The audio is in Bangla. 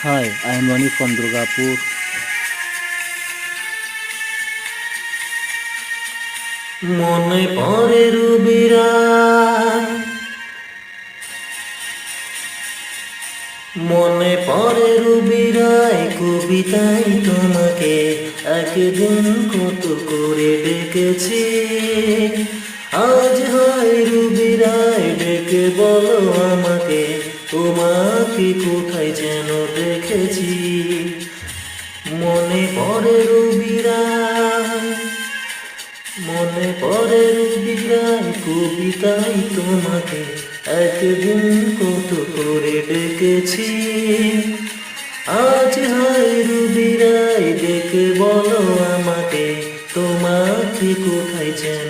Hi, I am Ronnie from Durgapur. মনে পড়ে রুবিরায়, মনে পড়ে রুবিরায় কবিতায় তোমাকে একদিন কত করে ডেকেছি। আজ হয় রুবিরায় ডেকে বলো আমাকে, তোমাকে কোথায় যেন দেখেছি। মনে পড়ে রুবিরায়, মনে পড়ে রুবিরায় কবিতায় তোমাকে একদিন কত করে ডেকেছি। আজ হয় রুবিরায় ডেকে বলো আমাকে, তোমাকে কোথায় যেন